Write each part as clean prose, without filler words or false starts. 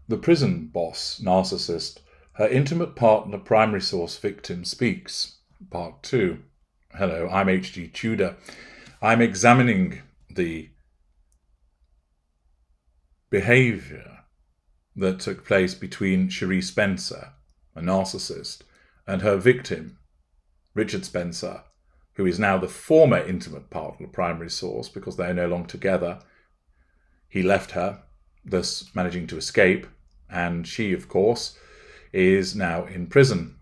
The prison boss, Narcissist, her intimate partner, primary source victim speaks. Part 2. Hello, I'm H.G. Tudor. I'm examining the behaviour that took place between Cherie Spencer, a narcissist, and her victim, Richard Spencer, who is now the former intimate partner, primary source, because they are no longer together. He left her, thus managing to escape, and she, of course, is now in prison.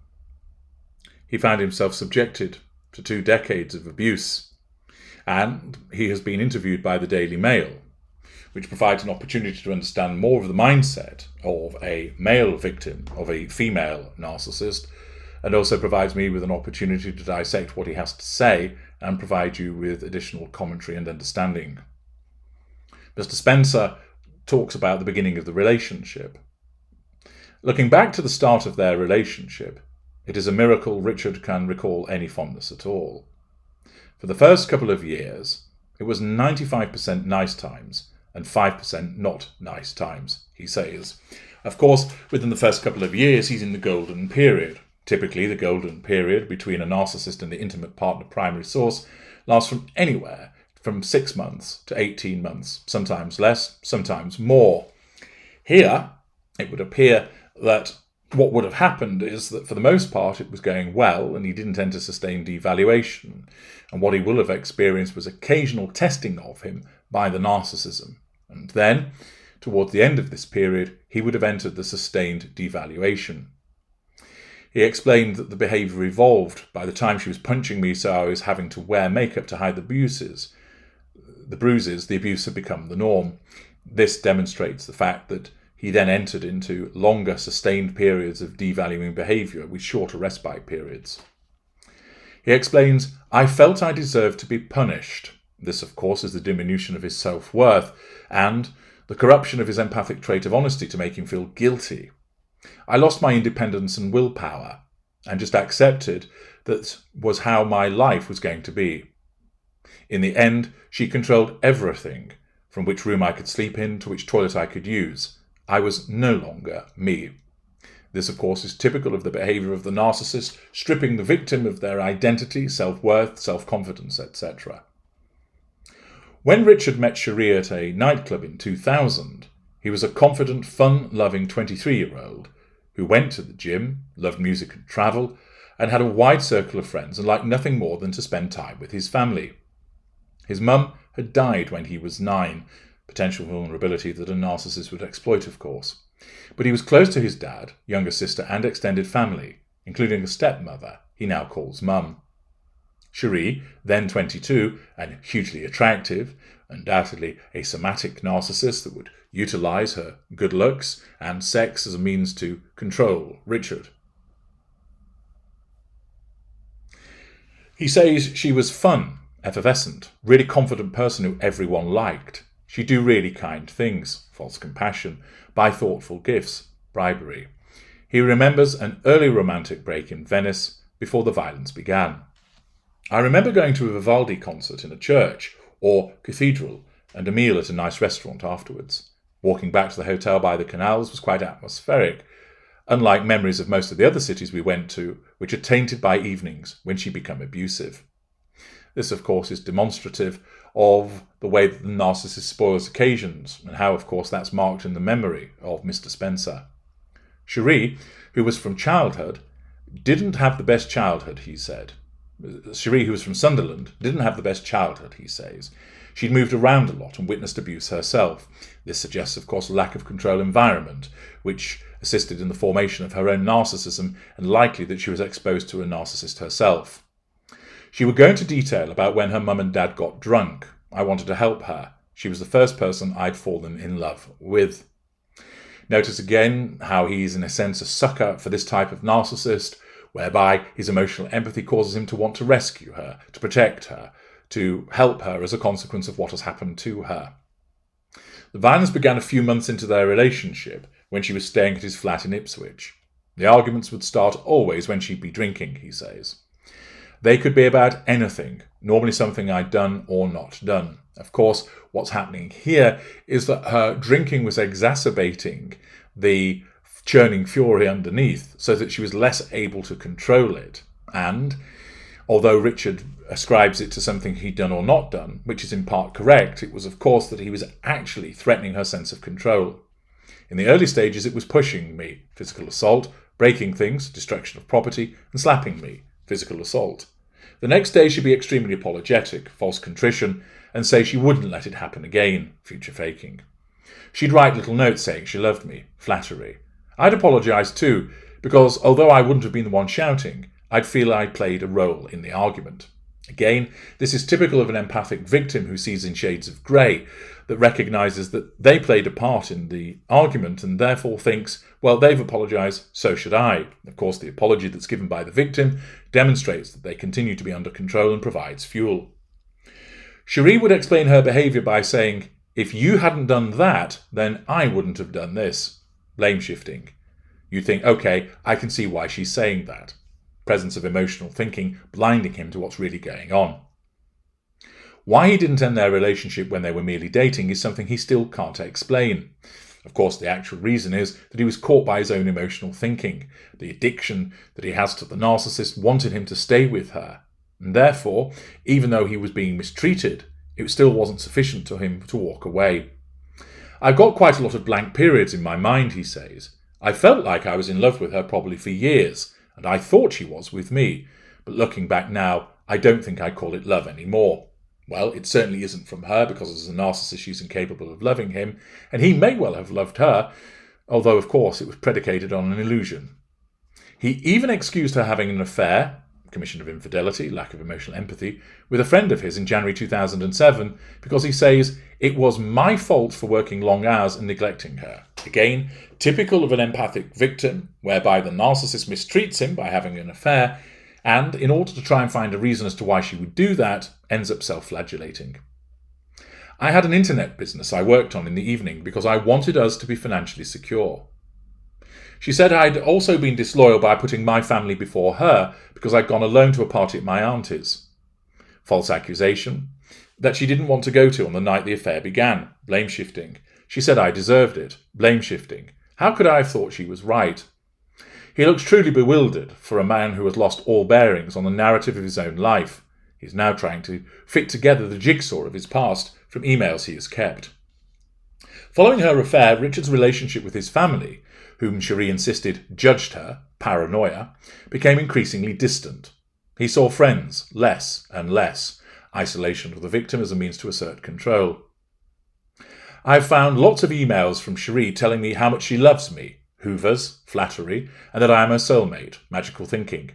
He found himself subjected to 2 decades of abuse, and he has been interviewed by the Daily Mail, which provides an opportunity to understand more of the mindset of a male victim of a female narcissist, and also provides me with an opportunity to dissect what he has to say and provide you with additional commentary and understanding. Mr. Spencer talks about the beginning of the relationship. Looking back to the start of their relationship, it is a miracle Richard can recall any fondness at all. For the first couple of years, it was 95% nice times and 5% not nice times, he says. Of course, within the first couple of years, he's in the golden period. Typically, the golden period between a narcissist and the intimate partner primary source lasts from anywhere from 6 months to 18 months, sometimes less, sometimes more. Here, it would appear that what would have happened is that for the most part it was going well and he didn't enter sustained devaluation, and what he will have experienced was occasional testing of him by the narcissism, and then, towards the end of this period, he would have entered the sustained devaluation. He explained that the behaviour evolved. By the time she was punching me so I was having to wear makeup to hide the bruises, the abuse had become the norm. This demonstrates the fact that he then entered into longer sustained periods of devaluing behaviour with shorter respite periods. He explains, I felt I deserved to be punished. This, of course, is the diminution of his self-worth and the corruption of his empathic trait of honesty to make him feel guilty. I lost my independence and willpower and just accepted that was how my life was going to be. In the end, she controlled everything, from which room I could sleep in to which toilet I could use. I was no longer me. This, of course, is typical of the behaviour of the narcissist, stripping the victim of their identity, self-worth, self-confidence, etc. When Richard met Cherie at a nightclub in 2000, he was a confident, fun-loving 23-year-old who went to the gym, loved music and travel, and had a wide circle of friends and liked nothing more than to spend time with his family. His mum had died when he was 9, potential vulnerability that a narcissist would exploit, of course. But he was close to his dad, younger sister, and extended family, including a stepmother he now calls mum. Cherie, then 22, and hugely attractive, undoubtedly a somatic narcissist that would utilise her good looks and sex as a means to control Richard. He says she was fun, effervescent, really confident person who everyone liked. She'd do really kind things, false compassion, buy thoughtful gifts, bribery. He remembers an early romantic break in Venice before the violence began. I remember going to a Vivaldi concert in a church or cathedral and a meal at a nice restaurant afterwards. Walking back to the hotel by the canals was quite atmospheric, unlike memories of most of the other cities we went to, which are tainted by evenings when she became abusive. This, of course, is demonstrative of the way that the narcissist spoils occasions, and how, of course, that's marked in the memory of Mr. Spencer. Cherie, who was from childhood, didn't have the best childhood, he said. Cherie, who was from Sunderland, didn't have the best childhood, he says. She'd moved around a lot and witnessed abuse herself. This suggests, of course, a lack of control environment, which assisted in the formation of her own narcissism, and likely that she was exposed to a narcissist herself. She would go into detail about when her mum and dad got drunk. I wanted to help her. She was the first person I'd fallen in love with. Notice again how he's in a sense a sucker for this type of narcissist, whereby his emotional empathy causes him to want to rescue her, to protect her, to help her as a consequence of what has happened to her. The violence began a few months into their relationship, when she was staying at his flat in Ipswich. The arguments would start always when she'd be drinking, he says. They could be about anything, normally something I'd done or not done. Of course, what's happening here is that her drinking was exacerbating the churning fury underneath so that she was less able to control it. And although Richard ascribes it to something he'd done or not done, which is in part correct, it was of course that he was actually threatening her sense of control. In the early stages it was pushing me, physical assault, breaking things, destruction of property, and slapping me, physical assault. The next day she'd be extremely apologetic, false contrition, and say she wouldn't let it happen again, future faking. She'd write little notes saying she loved me, flattery. I'd apologise too, because although I wouldn't have been the one shouting, I'd feel I'd played a role in the argument. Again, this is typical of an empathic victim who sees in shades of grey, that recognises that they played a part in the argument and therefore thinks, well, they've apologised, so should I. Of course, the apology that's given by the victim demonstrates that they continue to be under control and provides fuel. Cherie would explain her behaviour by saying, if you hadn't done that, then I wouldn't have done this. Blame shifting. You think, okay, I can see why she's saying that. Presence of emotional thinking blinding him to what's really going on. Why he didn't end their relationship when they were merely dating is something he still can't explain. Of course, the actual reason is that he was caught by his own emotional thinking. The addiction that he has to the narcissist wanted him to stay with her. And therefore, even though he was being mistreated, it still wasn't sufficient to him to walk away. I've got quite a lot of blank periods in my mind, he says. I felt like I was in love with her probably for years, and I thought she was with me. But looking back now, I don't think I call it love anymore. Well, it certainly isn't from her, because as a narcissist she's incapable of loving him, and he may well have loved her, although of course it was predicated on an illusion. He even excused her having an affair, commission of infidelity, lack of emotional empathy, with a friend of his in January 2007, because he says, it was my fault for working long hours and neglecting her. Again, typical of an empathic victim, whereby the narcissist mistreats him by having an affair, and, in order to try and find a reason as to why she would do that, ends up self-flagellating. I had an internet business I worked on in the evening because I wanted us to be financially secure. She said I'd also been disloyal by putting my family before her because I'd gone alone to a party at my auntie's. False accusation that she didn't want to go to on the night the affair began. Blame shifting. She said I deserved it. Blame shifting. How could I have thought she was right? He looks truly bewildered for a man who has lost all bearings on the narrative of his own life. He's now trying to fit together the jigsaw of his past from emails he has kept. Following her affair, Richard's relationship with his family, whom Cherie insisted judged her, paranoia, became increasingly distant. He saw friends less and less, isolation of the victim as a means to assert control. I've found lots of emails from Cherie telling me how much she loves me, hoovers, flattery, and that I am her soulmate, magical thinking.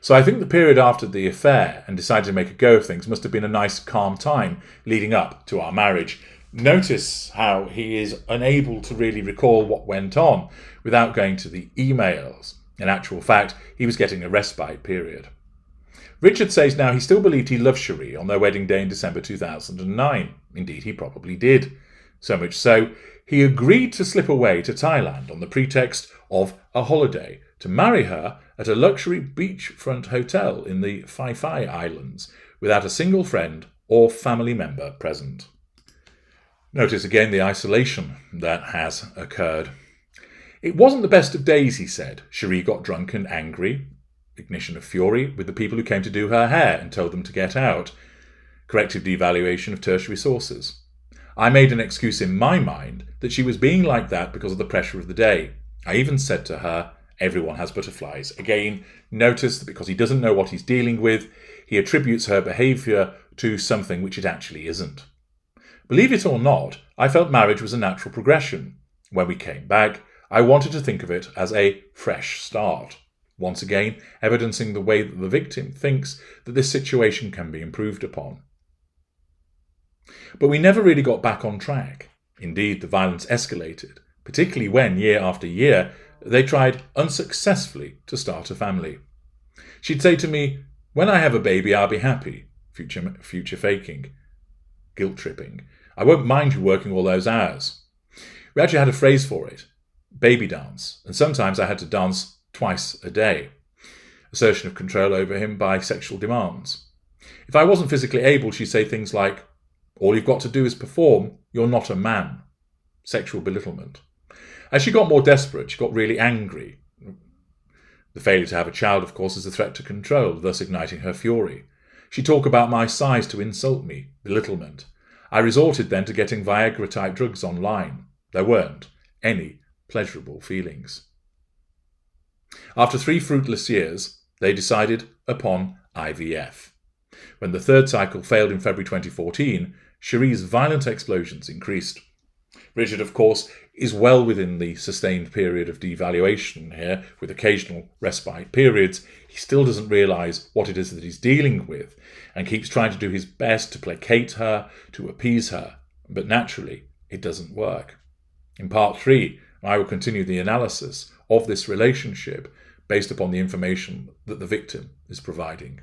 So I think the period after the affair and decided to make a go of things must have been a nice calm time leading up to our marriage. Notice how he is unable to really recall what went on without going to the emails. In actual fact, he was getting a respite period. Richard says now he still believed he loved Cherie on their wedding day in December 2009. Indeed, he probably did. So much so, he agreed to slip away to Thailand on the pretext of a holiday to marry her at a luxury beachfront hotel in the Phi Phi Islands without a single friend or family member present. Notice again the isolation that has occurred. It wasn't the best of days, he said. Cherie got drunk and angry. Ignition of fury with the people who came to do her hair and told them to get out. Corrective devaluation of tertiary sources. I made an excuse in my mind that she was being like that because of the pressure of the day. I even said to her, everyone has butterflies. Again, notice that because he doesn't know what he's dealing with, he attributes her behaviour to something which it actually isn't. Believe it or not, I felt marriage was a natural progression. When we came back, I wanted to think of it as a fresh start. Once again, evidencing the way that the victim thinks that this situation can be improved upon. But we never really got back on track. Indeed, the violence escalated, particularly when, year after year, they tried unsuccessfully to start a family. She'd say to me, when I have a baby, I'll be happy. Future faking. Guilt tripping. I won't mind you working all those hours. We actually had a phrase for it. Baby dance. And sometimes I had to dance twice a day. Assertion of control over him by sexual demands. If I wasn't physically able, she'd say things like, all you've got to do is perform, you're not a man. Sexual belittlement. As she got more desperate, she got really angry. The failure to have a child, of course, is a threat to control, thus igniting her fury. She talked about my size to insult me, belittlement. I resorted then to getting Viagra-type drugs online. There weren't any pleasurable feelings. After 3 fruitless years, they decided upon IVF. When the third cycle failed in February 2014, Cherie's violent explosions increased. Richard, of course, is well within the sustained period of devaluation here, with occasional respite periods. He still doesn't realise what it is that he's dealing with, and keeps trying to do his best to placate her, to appease her. But naturally, it doesn't work. In part 3, I will continue the analysis of this relationship based upon the information that the victim is providing.